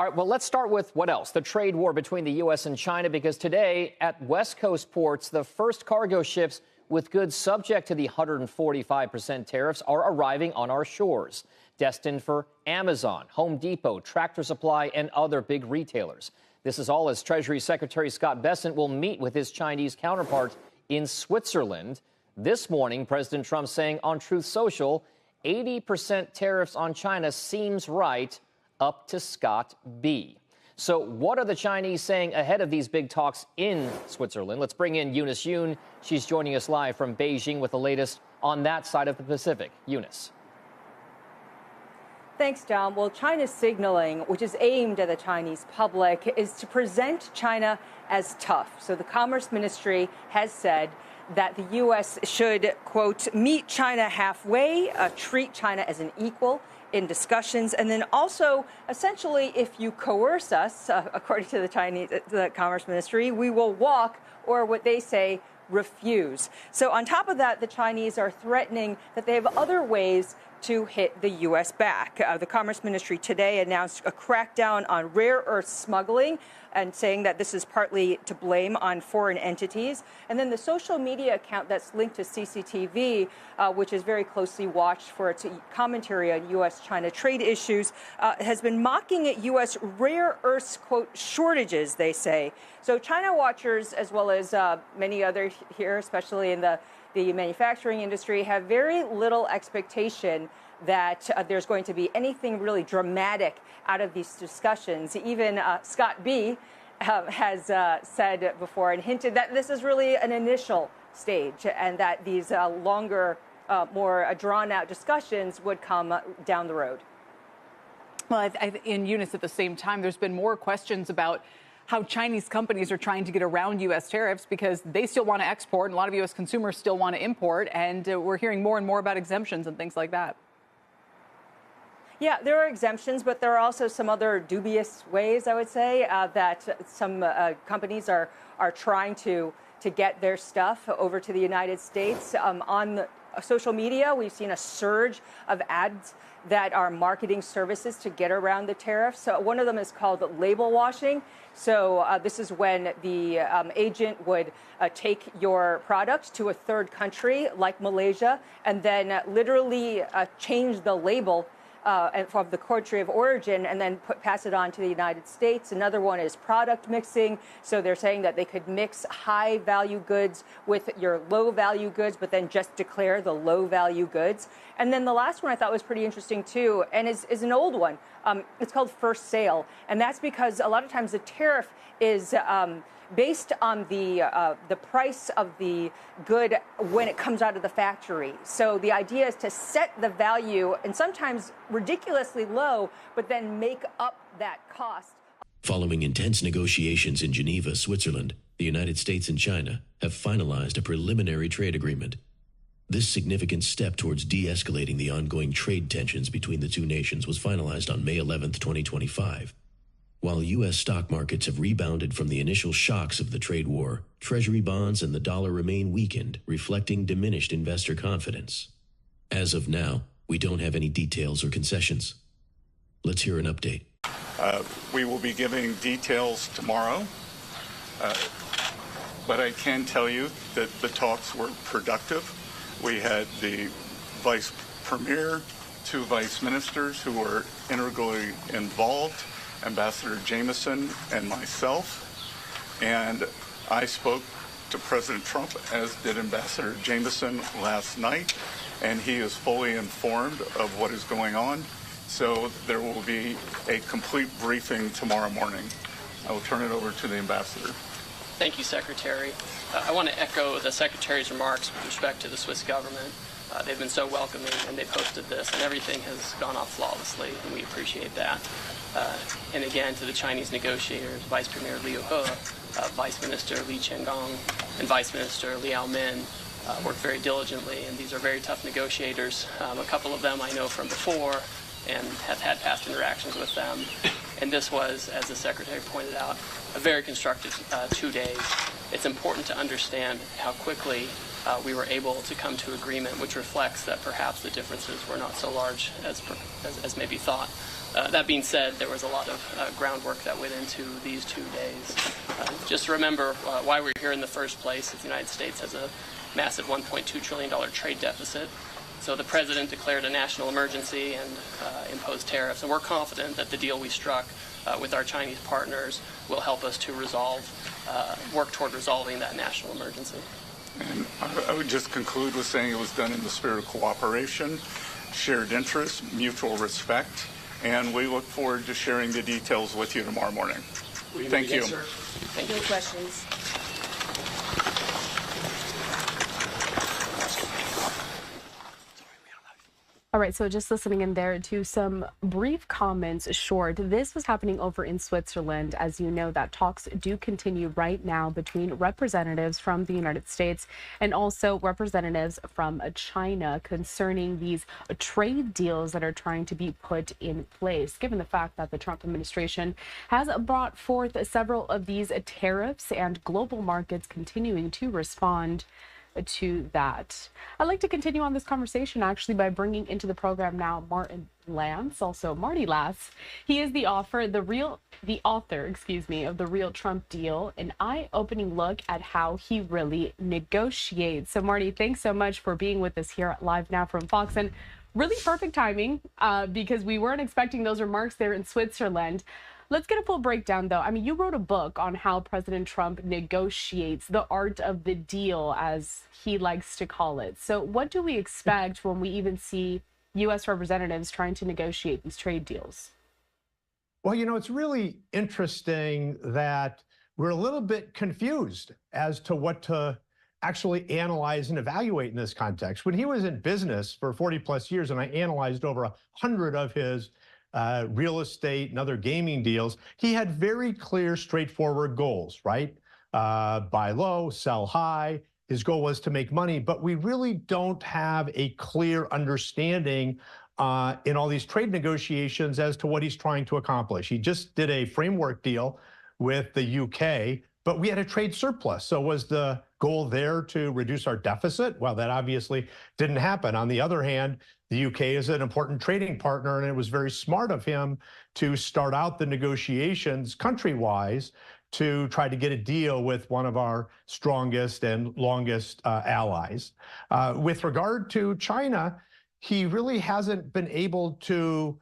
All right, well, let's start with what else? The trade war between the U.S. and China, because today at West Coast ports, the first cargo ships with goods subject to the 145% tariffs are arriving on our shores, destined for Amazon, Home Depot, Tractor Supply, and other big retailers. This is all as Treasury Secretary Scott Bessent will meet with his Chinese counterpart in Switzerland. This morning, President Trump saying on Truth Social, 80% tariffs on China seems right, up to Scott B. So what are the Chinese saying ahead of these big talks in Switzerland? Let's bring in Eunice Yoon. She's joining us live from Beijing with the latest on that side of the Pacific. Eunice. Thanks, Dom. Well, China's signaling, which is aimed at the Chinese public, is to present China as tough. So the Commerce Ministry has said that the U.S. should, quote, meet China halfway, treat China as an equal in discussions, and then also, essentially, if you coerce us, according to the Commerce Ministry, we will walk, or what they say, refuse. So on top of that, the Chinese are threatening that they have other ways to hit the U.S. back. The Commerce Ministry today announced a crackdown on rare earth smuggling and saying that this is partly to blame on foreign entities. And then the social media account that's linked to CCTV, which is very closely watched for its commentary on U.S.-China trade issues, has been mocking at U.S. rare earths, quote, shortages, they say. So China watchers, as well as many others here, especially in the manufacturing industry, have very little expectation that there's going to be anything really dramatic out of these discussions. Even Scott B. has said before and hinted that this is really an initial stage and that these longer, more drawn-out discussions would come down the road. Well, in Eunice, at the same time, there's been more questions about how Chinese companies are trying to get around U.S. tariffs because they still want to export, and a lot of U.S. consumers still want to import, and we're hearing more and more about exemptions and things like that. Yeah, there are exemptions, but there are also some other dubious ways, I would say, that some companies are trying to get their stuff over to the United States. On social media, we've seen a surge of ads that are marketing services to get around the tariffs. So one of them is called label washing. So this is when the agent would take your product to a third country like Malaysia and then literally change the label from the country of origin and then pass it on to the United States. Another one is product mixing. So they're saying that they could mix high-value goods with your low-value goods, but then just declare the low-value goods. And then the last one I thought was pretty interesting, too, and is an old one. It's called first sale. And that's because a lot of times the tariff is based on the price of the good when it comes out of the factory. So the idea is to set the value, and sometimes ridiculously low, but then make up that cost. Following intense negotiations in Geneva, Switzerland, the United States and China have finalized a preliminary trade agreement. This significant step towards de-escalating the ongoing trade tensions between the two nations was finalized on May 11, 2025. While U.S. stock markets have rebounded from the initial shocks of the trade war, Treasury bonds and the dollar remain weakened, reflecting diminished investor confidence. As of now, we don't have any details or concessions. Let's hear an update. We will be giving details tomorrow, but I can tell you that the talks were productive. We had the vice premier, two vice ministers who were integrally involved, Ambassador Jameson and myself, and I spoke to President Trump, as did Ambassador Jameson last night, and he is fully informed of what is going on. So there will be a complete briefing tomorrow morning. I will turn it over to the ambassador. Thank you, Secretary. I want to echo the Secretary's remarks with respect to the Swiss government. They've been so welcoming, and they've hosted this, and everything has gone off flawlessly, and we appreciate that. And again, to the Chinese negotiators, Vice Premier Liu He, Vice Minister Li Qiangong, and Vice Minister Liao Min worked very diligently, and these are very tough negotiators. A couple of them I know from before and have had past interactions with them. And this was, as the Secretary pointed out, a very constructive 2 days. it's important to understand how quickly we were able to come to agreement, which reflects that perhaps the differences were not so large as maybe thought. That being said, there was a lot of groundwork that went into these 2 days. Just remember why we're here in the first place. The United States has a massive $1.2 trillion trade deficit. So the president declared a national emergency and imposed tariffs. And we're confident that the deal we struck with our Chinese partners will help us to work toward resolving that national emergency. And I would just conclude with saying it was done in the spirit of cooperation, shared interest, mutual respect, and we look forward to sharing the details with you tomorrow morning. Thank you. Thank you. No questions. All right, so just listening in there to some brief comments short. This was happening over in Switzerland. As you know, that talks do continue right now between representatives from the United States and also representatives from China concerning these trade deals that are trying to be put in place, given the fact that the Trump administration has brought forth several of these tariffs and global markets continuing to respond to that. I'd like to continue on this conversation actually by bringing into the program now Marty Lass. He is the author, of the Real Trump Deal, an eye-opening look at how he really negotiates. So Marty, thanks so much for being with us here live now from Fox, and really perfect timing because we weren't expecting those remarks there in Switzerland. Let's get a full breakdown, though. I mean, you wrote a book on how President Trump negotiates, the art of the deal, as he likes to call it. So what do we expect when we even see U.S. representatives trying to negotiate these trade deals? Well, you know, it's really interesting that we're a little bit confused as to what to actually analyze and evaluate in this context. When he was in business for 40 plus years, and I analyzed over 100 of his real estate and other gaming deals, he had very clear, straightforward goals, right? Buy low, sell high. His goal was to make money, but we really don't have a clear understanding in all these trade negotiations as to what he's trying to accomplish. He just did a framework deal with the UK, but we had a trade surplus. So was the goal there to reduce our deficit? Well, that obviously didn't happen. On the other hand, the UK is an important trading partner, and it was very smart of him to start out the negotiations country-wise to try to get a deal with one of our strongest and longest allies. With regard to China, he really hasn't been able to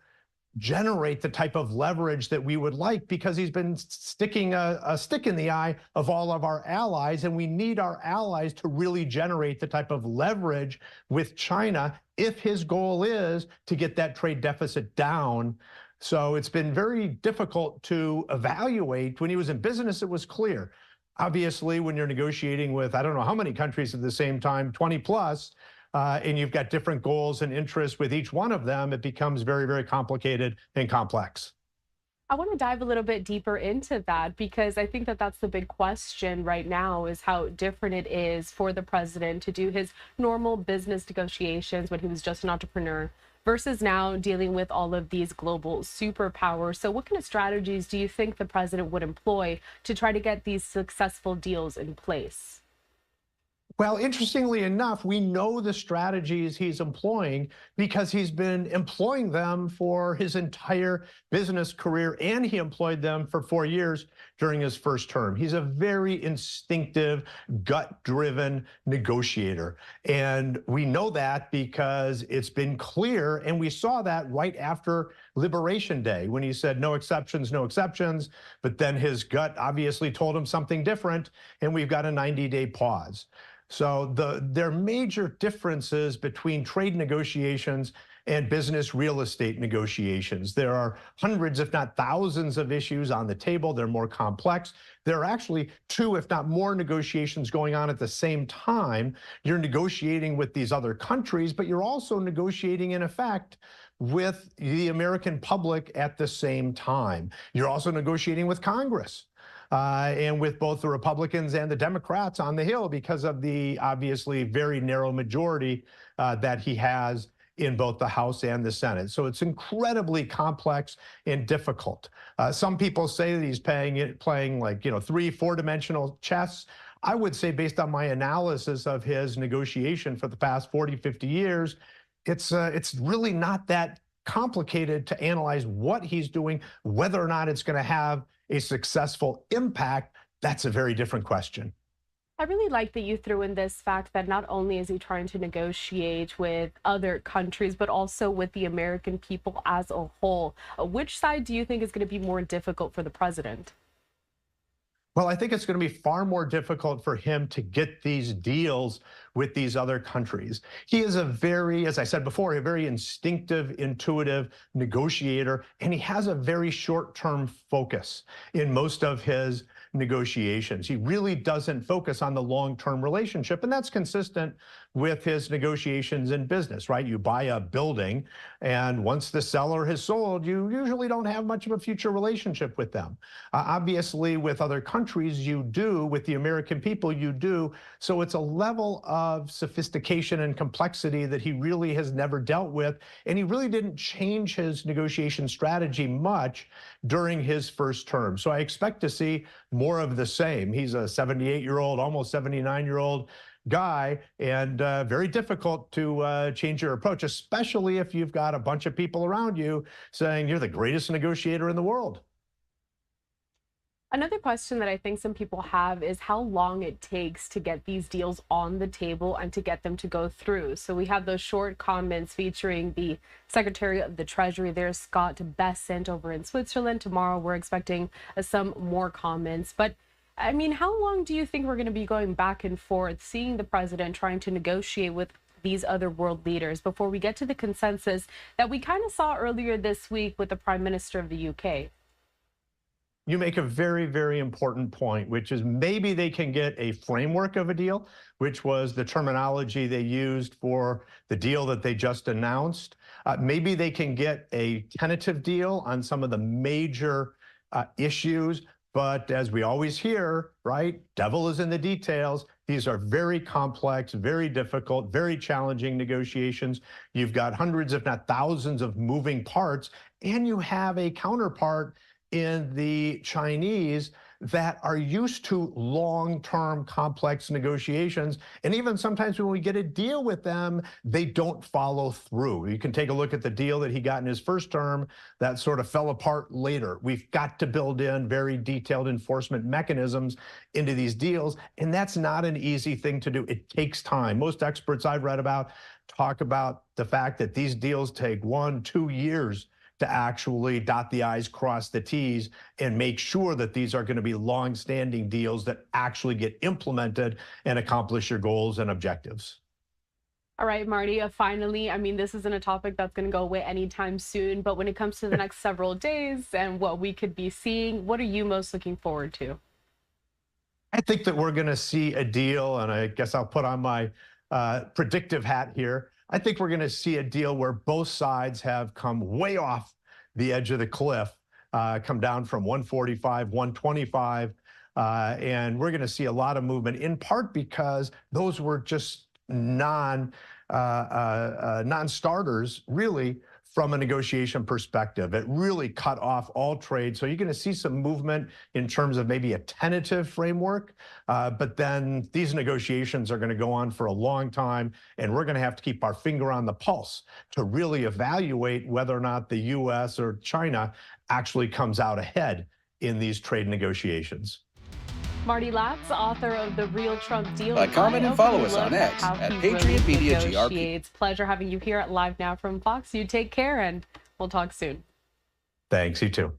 generate the type of leverage that we would like because he's been sticking a stick in the eye of all of our allies, and we need our allies to really generate the type of leverage with China if his goal is to get that trade deficit down. So it's been very difficult to evaluate. When he was in business, it was clear. Obviously, when you're negotiating with, I don't know how many countries at the same time, 20 plus, and you've got different goals and interests with each one of them, it becomes very, very complicated and complex. I want to dive a little bit deeper into that because I think that that's the big question right now is how different it is for the president to do his normal business negotiations when he was just an entrepreneur versus now dealing with all of these global superpowers. So what kind of strategies do you think the president would employ to try to get these successful deals in place? Well, interestingly enough, we know the strategies he's employing because he's been employing them for his entire business career, and he employed them for 4 years during his first term. He's a very instinctive, gut-driven negotiator. And we know that because it's been clear, and we saw that right after Liberation Day when he said no exceptions, no exceptions, but then his gut obviously told him something different, and we've got a 90-day pause. So there are major differences between trade negotiations and business real estate negotiations. There are hundreds, if not thousands, of issues on the table. They're more complex. There are actually 2, if not more, negotiations going on at the same time. You're negotiating with these other countries, but you're also negotiating, in effect, with the American public at the same time. You're also negotiating with Congress. And with both the Republicans and the Democrats on the Hill because of the obviously very narrow majority that he has in both the House and the Senate. So it's incredibly complex and difficult. Some people say that he's playing like, 3-4 dimensional chess. I would say, based on my analysis of his negotiation for the past 40, 50 years, it's really not that complicated to analyze what he's doing. Whether or not it's going to have a successful impact, that's a very different question. I really like that you threw in this fact that not only is he trying to negotiate with other countries, but also with the American people as a whole. Which side do you think is going to be more difficult for the president? Well, I think it's going to be far more difficult for him to get these deals with these other countries. He is a very, as I said before, a very instinctive, intuitive negotiator, and he has a very short-term focus in most of his negotiations. He really doesn't focus on the long-term relationship, and that's consistent with his negotiations in business, right? You buy a building, and once the seller has sold, you usually don't have much of a future relationship with them. Obviously, with other countries, you do. With the American people, you do. So it's a level of sophistication and complexity that he really has never dealt with, and he really didn't change his negotiation strategy much during his first term. So I expect to see more of the same. He's a 78-year-old, almost 79-year-old guy, and very difficult to change your approach, especially if you've got a bunch of people around you saying you're the greatest negotiator in the world. Another question that I think some people have is how long it takes to get these deals on the table and to get them to go through. So we have those short comments featuring the Secretary of the Treasury there, Scott Bessent, over in Switzerland. Tomorrow we're expecting some more comments. But I mean, how long do you think we're going to be going back and forth, seeing the president trying to negotiate with these other world leaders before we get to the consensus that we kind of saw earlier this week with the Prime Minister of the UK? You make a very, very important point, which is maybe they can get a framework of a deal, which was the terminology they used for the deal that they just announced. Maybe they can get a tentative deal on some of the major issues. But as we always hear, right, devil is in the details. These are very complex, very difficult, very challenging negotiations. You've got hundreds, if not thousands, of moving parts, and you have a counterpart in the Chinese that are used to long-term complex negotiations. And even sometimes when we get a deal with them, they don't follow through. You can take a look at the deal that he got in his first term that sort of fell apart later. We've got to build in very detailed enforcement mechanisms into these deals, and that's not an easy thing to do. It takes time. Most experts I've read about talk about the fact that these deals take 1-2 years to actually dot the I's, cross the T's, and make sure that these are going to be long-standing deals that actually get implemented and accomplish your goals and objectives. All right, Marty, finally, I mean, this isn't a topic that's going to go away anytime soon, but when it comes to the next several days and what we could be seeing, what are you most looking forward to? I think that we're going to see a deal, and I guess I'll put on my predictive hat here. I think we're going to see a deal where both sides have come way off the edge of the cliff, come down from 145, 125, and we're going to see a lot of movement, in part because those were just non-starters, really, from a negotiation perspective. It really cut off all trade. So you're going to see some movement in terms of maybe a tentative framework, but then these negotiations are going to go on for a long time, and we're going to have to keep our finger on the pulse to really evaluate whether or not the U.S. or China actually comes out ahead in these trade negotiations. Marty Latz, author of The Real Trump Deal. Comment and follow us on X at Patriot Media GRP. It's a pleasure having you here at Live Now from Fox. You take care, and we'll talk soon. Thanks, you too.